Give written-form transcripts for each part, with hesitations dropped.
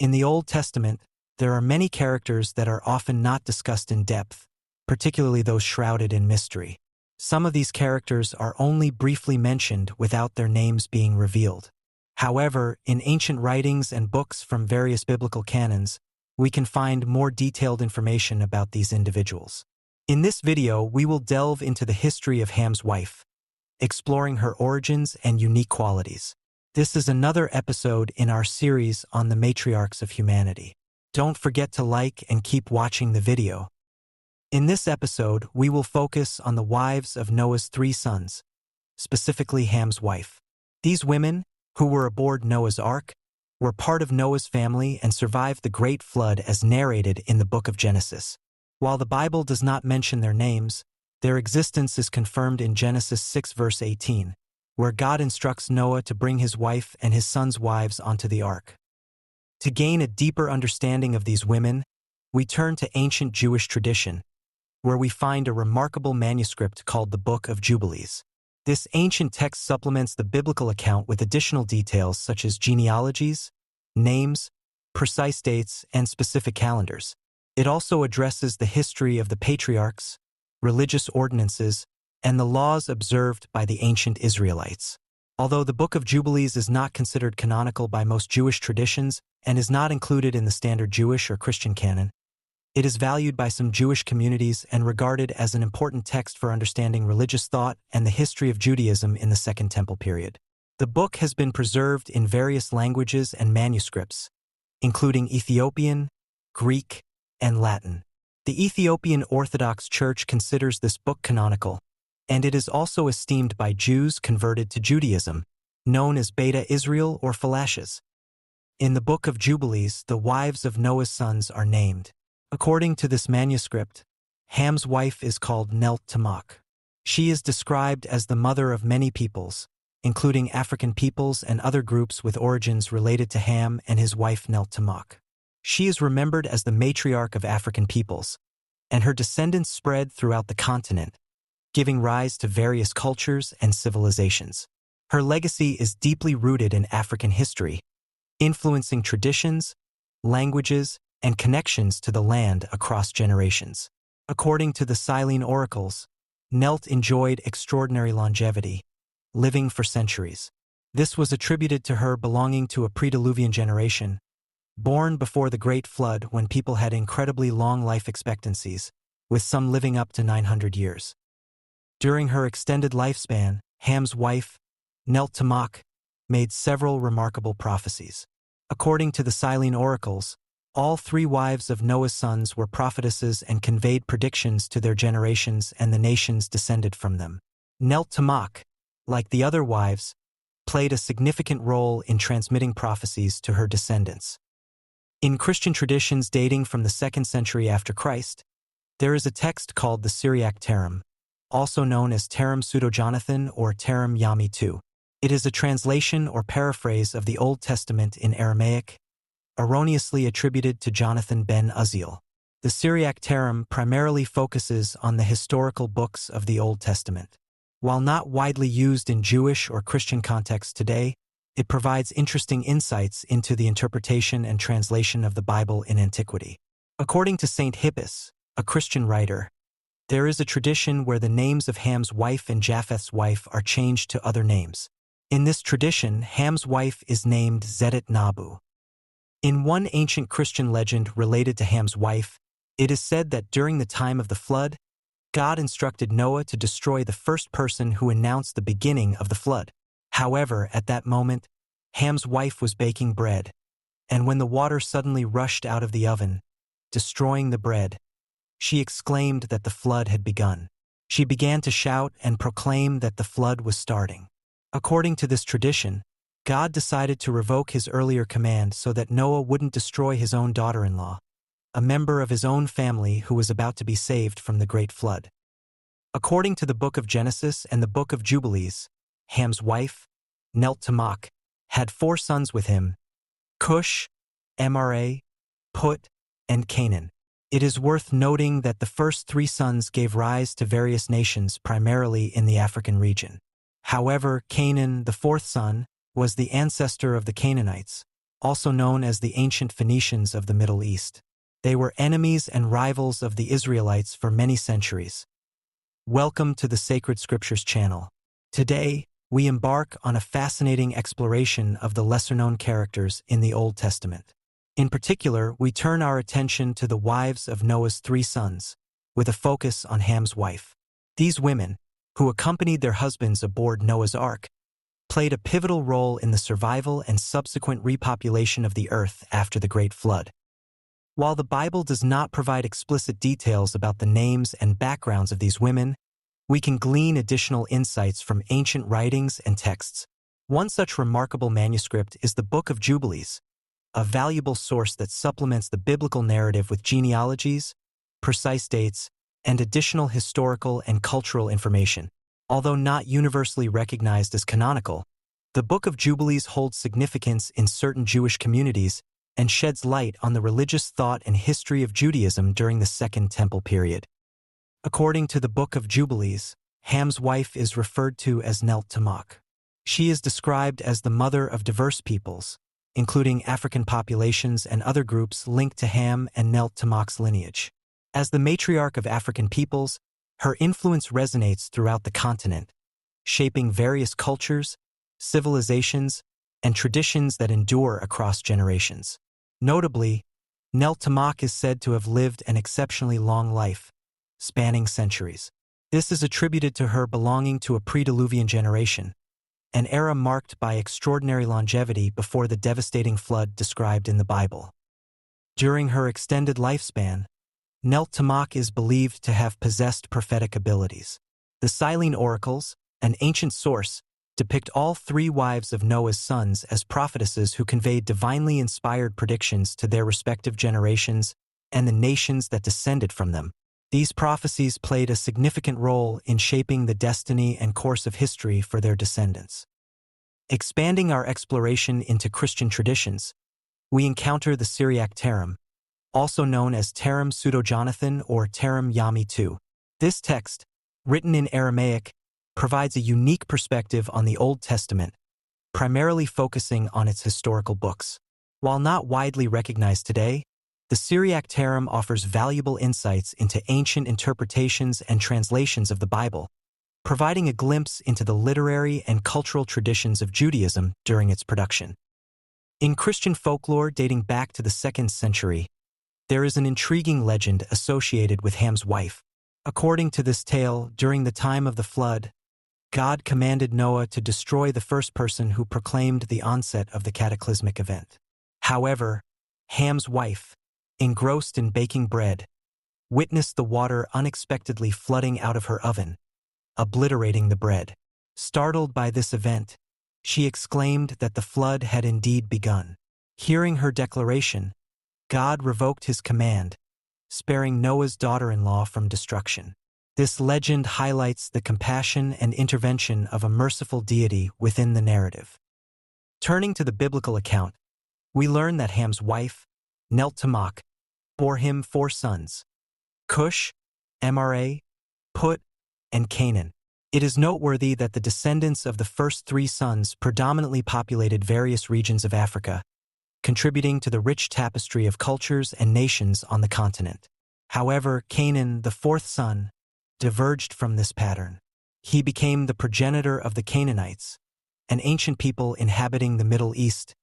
In the Old Testament, there are many characters that are often not discussed in depth, particularly those shrouded in mystery. Some of these characters are only briefly mentioned without their names being revealed. However, in ancient writings and books from various biblical canons, we can find more detailed information about these individuals. In this video, we will delve into the history of Ham's wife, exploring her origins and unique qualities. This is another episode in our series on the matriarchs of humanity. Don't forget to like and keep watching the video. In this episode, we will focus on the wives of Noah's 3 sons, specifically Ham's wife. These women, who were aboard Noah's Ark, were part of Noah's family and survived the Great Flood as narrated in the Book of Genesis. While the Bible does not mention their names, their existence is confirmed in Genesis 6 verse 18, where God instructs Noah to bring his wife and his sons' wives onto the ark. To gain a deeper understanding of these women, we turn to ancient Jewish tradition, where we find a remarkable manuscript called the Book of Jubilees. This ancient text supplements the biblical account with additional details such as genealogies, names, precise dates, and specific calendars. It also addresses the history of the patriarchs, religious ordinances, and the laws observed by the ancient Israelites. Although the Book of Jubilees is not considered canonical by most Jewish traditions and is not included in the standard Jewish or Christian canon, it is valued by some Jewish communities and regarded as an important text for understanding religious thought and the history of Judaism in the Second Temple period. The book has been preserved in various languages and manuscripts, including Ethiopian, Greek, and Latin. The Ethiopian Orthodox Church considers this book canonical, and it is also esteemed by Jews converted to Judaism, known as Beta Israel or Phoenicians. In the Book of Jubilees, the wives of Noah's sons are named. According to this manuscript, Ham's wife is called Nelt Tomok. She is described as the mother of many peoples, including African peoples and other groups with origins related to Ham and his wife Nelt Tomok. She is remembered as the matriarch of African peoples, and her descendants spread throughout the continent, giving rise to various cultures and civilizations. Her legacy is deeply rooted in African history, influencing traditions, languages, and connections to the land across generations. According to the Syriac oracles, Nelt enjoyed extraordinary longevity, living for centuries. This was attributed to her belonging to a pre-Diluvian generation, born before the Great Flood when people had incredibly long life expectancies, with some living up to 900 years. During her extended lifespan, Ham's wife, Nelt Tomok, made several remarkable prophecies. According to the Syriac oracles, all 3 wives of Noah's sons were prophetesses and conveyed predictions to their generations and the nations descended from them. Nelt Tomok, like the other wives, played a significant role in transmitting prophecies to her descendants. In Christian traditions dating from the 2nd century after Christ, there is a text called the Syriac Tarum, also known as Tarum Pseudo-Jonathan or Tarum Yami II. It is a translation or paraphrase of the Old Testament in Aramaic, erroneously attributed to Jonathan ben Uzziel. The Syriac Tarum primarily focuses on the historical books of the Old Testament. While not widely used in Jewish or Christian contexts today, it provides interesting insights into the interpretation and translation of the Bible in antiquity. According to Saint Hippus, a Christian writer, there is a tradition where the names of Ham's wife and Japheth's wife are changed to other names. In this tradition, Ham's wife is named Zedit Nabu. In one ancient Christian legend related to Ham's wife, it is said that during the time of the flood, God instructed Noah to destroy the first person who announced the beginning of the flood. However, at that moment, Ham's wife was baking bread, and when the water suddenly rushed out of the oven, destroying the bread, she exclaimed that the flood had begun. She began to shout and proclaim that the flood was starting. According to this tradition, God decided to revoke his earlier command so that Noah wouldn't destroy his own daughter-in-law, a member of his own family who was about to be saved from the Great Flood. According to the Book of Genesis and the Book of Jubilees, Ham's wife, Nelt Tomok, had 4 sons with him: Kush, Mra, Put, and Canaan. It is worth noting that the first 3 sons gave rise to various nations primarily in the African region. However, Canaan, the 4th son, was the ancestor of the Canaanites, also known as the ancient Phoenicians of the Middle East. They were enemies and rivals of the Israelites for many centuries. Welcome to the Sacred Scriptures channel. Today, we embark on a fascinating exploration of the lesser-known characters in the Old Testament. In particular, we turn our attention to the wives of Noah's 3 sons, with a focus on Ham's wife. These women, who accompanied their husbands aboard Noah's Ark, played a pivotal role in the survival and subsequent repopulation of the earth after the Great Flood. While the Bible does not provide explicit details about the names and backgrounds of these women, we can glean additional insights from ancient writings and texts. One such remarkable manuscript is the Book of Jubilees, a valuable source that supplements the biblical narrative with genealogies, precise dates, and additional historical and cultural information. Although not universally recognized as canonical, the Book of Jubilees holds significance in certain Jewish communities and sheds light on the religious thought and history of Judaism during the Second Temple period. According to the Book of Jubilees, Ham's wife is referred to as Nelt Tomok. She is described as the mother of diverse peoples, including African populations and other groups linked to Ham and Nelt Tomok's lineage. As the matriarch of African peoples, her influence resonates throughout the continent, shaping various cultures, civilizations, and traditions that endure across generations. Notably, Nelt Tomok is said to have lived an exceptionally long life, spanning centuries. This is attributed to her belonging to a pre-Diluvian generation, an era marked by extraordinary longevity before the devastating flood described in the Bible. During her extended lifespan, Nelt Tomok is believed to have possessed prophetic abilities. The Silene oracles, an ancient source, depict all 3 wives of Noah's sons as prophetesses who conveyed divinely inspired predictions to their respective generations and the nations that descended from them. These prophecies played a significant role in shaping the destiny and course of history for their descendants. Expanding our exploration into Christian traditions, we encounter the Syriac Tarum, also known as Tarum Pseudo-Jonathan or Tarum Yami II. This text, written in Aramaic, provides a unique perspective on the Old Testament, primarily focusing on its historical books. While not widely recognized today, the Syriac Tarum offers valuable insights into ancient interpretations and translations of the Bible, providing a glimpse into the literary and cultural traditions of Judaism during its production. In Christian folklore dating back to the 2nd century, there is an intriguing legend associated with Ham's wife. According to this tale, during the time of the flood, God commanded Noah to destroy the first person who proclaimed the onset of the cataclysmic event. However, Ham's wife, engrossed in baking bread, witnessed the water unexpectedly flooding out of her oven, obliterating the bread. Startled by this event, she exclaimed that the flood had indeed begun. Hearing her declaration, God revoked his command, sparing Noah's daughter-in-law from destruction. This legend highlights the compassion and intervention of a merciful deity within the narrative. Turning to the biblical account, we learn that Ham's wife, Nelt Tomok, bore him 4 sons: Kush, Mra, Put, and Canaan. It is noteworthy that the descendants of the first 3 sons predominantly populated various regions of Africa, contributing to the rich tapestry of cultures and nations on the continent. However, Canaan, the 4th son, diverged from this pattern. He became the progenitor of the Canaanites, an ancient people inhabiting the Middle East,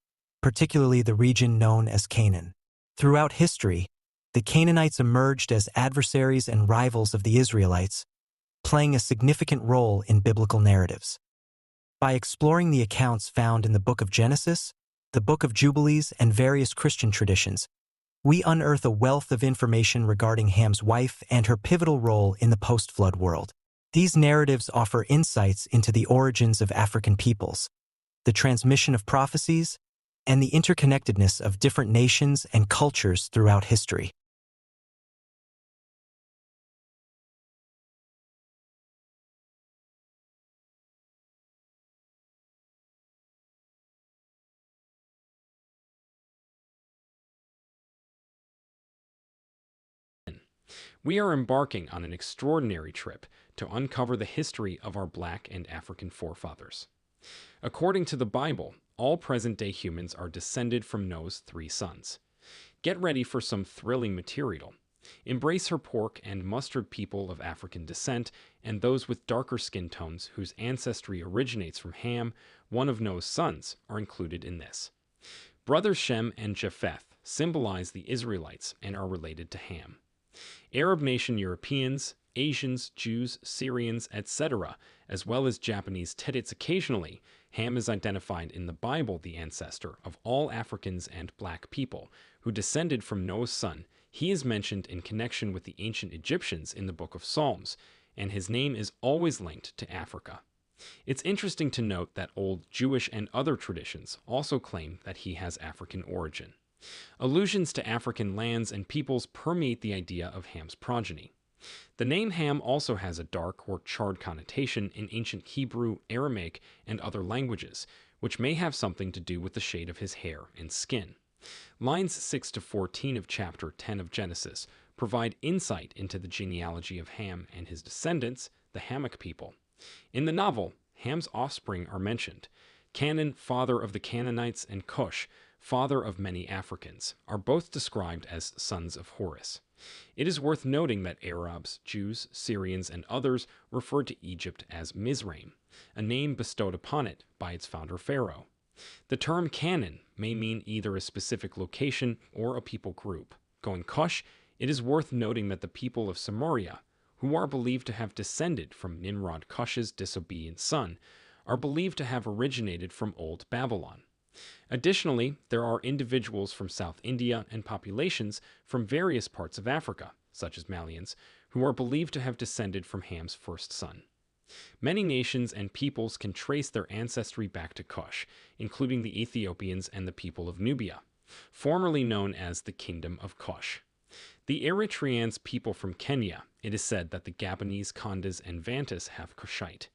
particularly the region known as Canaan. Throughout history, the Canaanites emerged as adversaries and rivals of the Israelites, playing a significant role in biblical narratives. By exploring the accounts found in the Book of Genesis, the Book of Jubilees, and various Christian traditions, we unearth a wealth of information regarding Ham's wife and her pivotal role in the post-flood world. These narratives offer insights into the origins of African peoples, the transmission of prophecies, and the interconnectedness of different nations and cultures throughout history. We are embarking on an extraordinary trip to uncover the history of our Black and African forefathers. According to the Bible, all present-day humans are descended from Noah's 3 sons. Get ready for some thrilling material. Embrace her pork and mustard people of African descent, and those with darker skin tones whose ancestry originates from Ham, one of Noah's sons, are included in this. Brothers Shem and Japheth symbolize the Israelites and are related to Ham. Arab nation Europeans, Asians, Jews, Syrians, etc., as well as Japanese Tedits occasionally, Ham is identified in the Bible the ancestor of all Africans and black people who descended from Noah's son. He is mentioned in connection with the ancient Egyptians in the Book of Psalms, and his name is always linked to Africa. It's interesting to note that old Jewish and other traditions also claim that he has African origin. Allusions to African lands and peoples permeate the idea of Ham's progeny. The name Ham also has a dark or charred connotation in ancient Hebrew, Aramaic, and other languages, which may have something to do with the shade of his hair and skin. Lines 6 to 14 of chapter 10 of Genesis provide insight into the genealogy of Ham and his descendants, the Hamitic people. In the novel, Ham's offspring are mentioned. Canaan, father of the Canaanites, and Kush, father of many Africans, are both described as sons of Horus. It is worth noting that Arabs, Jews, Syrians, and others referred to Egypt as Mizraim, a name bestowed upon it by its founder Pharaoh. The term Canaan may mean either a specific location or a people group. Going Kush, it is worth noting that the people of Samaria, who are believed to have descended from Nimrod Cush's disobedient son, are believed to have originated from Old Babylon. Additionally, there are individuals from South India and populations from various parts of Africa, such as Malians, who are believed to have descended from Ham's first son. Many nations and peoples can trace their ancestry back to Kush, including the Ethiopians and the people of Nubia, formerly known as the Kingdom of Kush. The Eritreans people from Kenya, it is said that the Gabonese Kondas and Vantas have Kushite.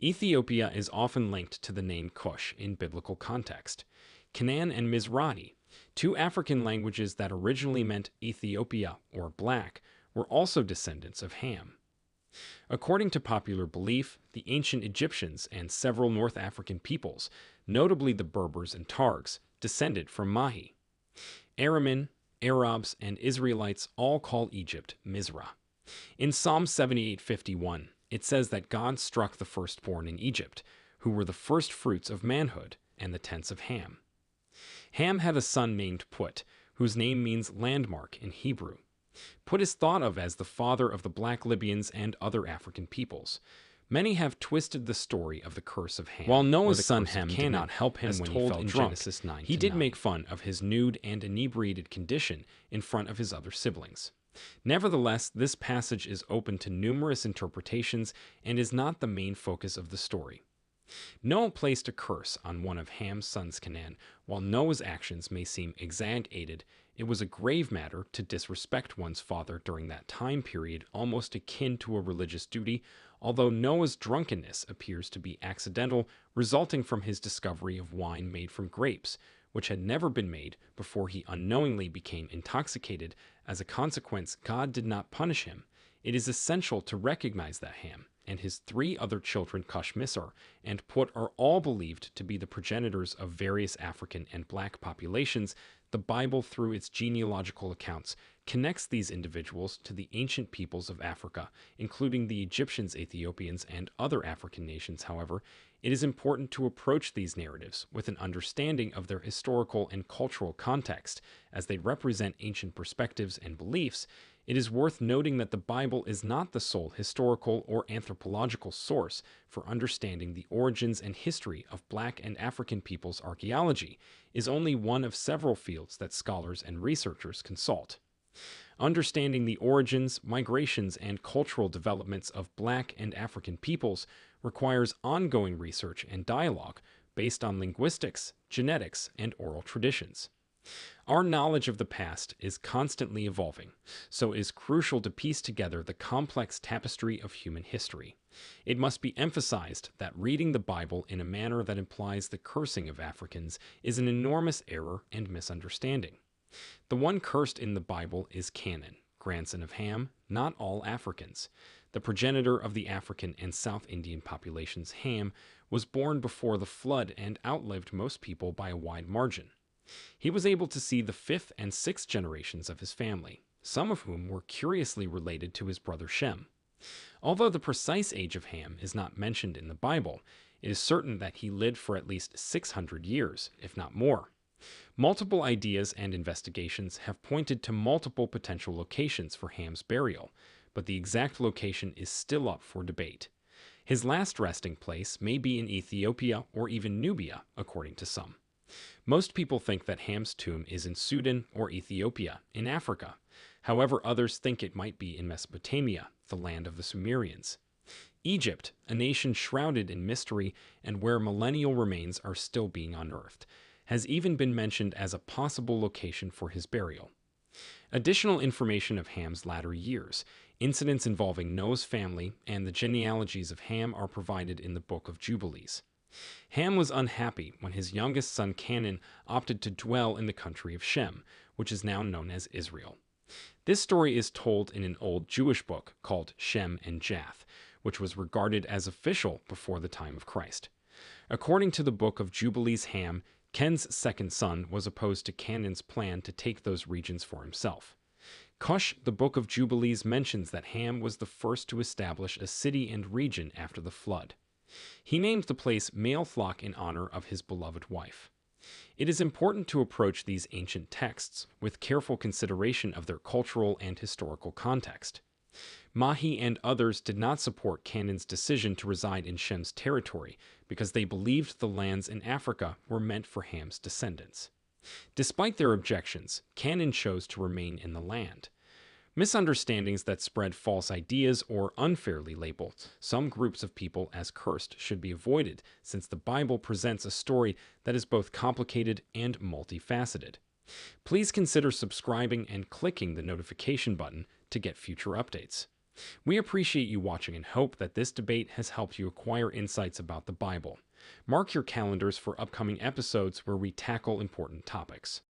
Ethiopia is often linked to the name Kush in biblical context. Canaan and Mizrahi, 2 African languages that originally meant Ethiopia or black, were also descendants of Ham. According to popular belief, the ancient Egyptians and several North African peoples, notably the Berbers and Targs, descended from Mahi. Aramin, Arabs, and Israelites all call Egypt Mizrah. In Psalm 78:51, it says that God struck the firstborn in Egypt, who were the first fruits of manhood, and the tents of Ham. Ham had a son named Put, whose name means landmark in Hebrew. Put is thought of as the father of the Black Libyans and other African peoples. Many have twisted the story of the curse of Ham. While Noah's son Ham did not help him when he fell drunk, Genesis 9 he did make fun of his nude and inebriated condition in front of his other siblings. Nevertheless, this passage is open to numerous interpretations and is not the main focus of the story. Noah placed a curse on one of Ham's sons, Canaan. While Noah's actions may seem exaggerated, it was a grave matter to disrespect one's father during that time period, almost akin to a religious duty, although Noah's drunkenness appears to be accidental, resulting from his discovery of wine made from grapes, which had never been made before he unknowingly became intoxicated. As a consequence, God did not punish him. It is essential to recognize that Ham and his 3 other children, Cush, Misr, and Put, are all believed to be the progenitors of various African and black populations. The Bible, through its genealogical accounts, connects these individuals to the ancient peoples of Africa, including the Egyptians, Ethiopians, and other African nations. However, it is important to approach these narratives with an understanding of their historical and cultural context, as they represent ancient perspectives and beliefs. It is worth noting that the Bible is not the sole historical or anthropological source for understanding the origins and history of Black and African peoples. Archaeology is only one of several fields that scholars and researchers consult. Understanding the origins, migrations, and cultural developments of Black and African peoples requires ongoing research and dialogue based on linguistics, genetics, and oral traditions. Our knowledge of the past is constantly evolving, so it is crucial to piece together the complex tapestry of human history. It must be emphasized that reading the Bible in a manner that implies the cursing of Africans is an enormous error and misunderstanding. The one cursed in the Bible is Canaan, grandson of Ham, not all Africans. the progenitor of the African and South Indian populations. Ham was born before the flood and outlived most people by a wide margin. He was able to see the fifth and sixth generations of his family, some of whom were curiously related to his brother Shem. Although the precise age of Ham is not mentioned in the Bible, it is certain that he lived for at least 600 years, if not more. Multiple ideas and investigations have pointed to multiple potential locations for Ham's burial, but the exact location is still up for debate. His last resting place may be in Ethiopia or even Nubia, according to some. Most people think that Ham's tomb is in Sudan or Ethiopia, in Africa. However, others think it might be in Mesopotamia, the land of the Sumerians. Egypt, a nation shrouded in mystery and where millennial remains are still being unearthed, has even been mentioned as a possible location for his burial. Additional information of Ham's latter years, incidents involving Noah's family, and the genealogies of Ham are provided in the Book of Jubilees. Ham was unhappy when his youngest son Canaan opted to dwell in the country of Shem, which is now known as Israel. This story is told in an old Jewish book called Shem and Japheth, which was regarded as official before the time of Christ. According to the Book of Jubilees, Ham, Ken's second son, was opposed to Canaan's plan to take those regions for himself. Kush, the Book of Jubilees, mentions that Ham was the first to establish a city and region after the flood. He named the place Maleloch in honor of his beloved wife. It is important to approach these ancient texts with careful consideration of their cultural and historical context. Mahi and others did not support Canaan's decision to reside in Shem's territory because they believed the lands in Africa were meant for Ham's descendants. Despite their objections, Canaan chose to remain in the land. Misunderstandings that spread false ideas or unfairly label some groups of people as cursed should be avoided, since the Bible presents a story that is both complicated and multifaceted. Please consider subscribing and clicking the notification button to get future updates. We appreciate you watching and hope that this debate has helped you acquire insights about the Bible. Mark your calendars for upcoming episodes where we tackle important topics.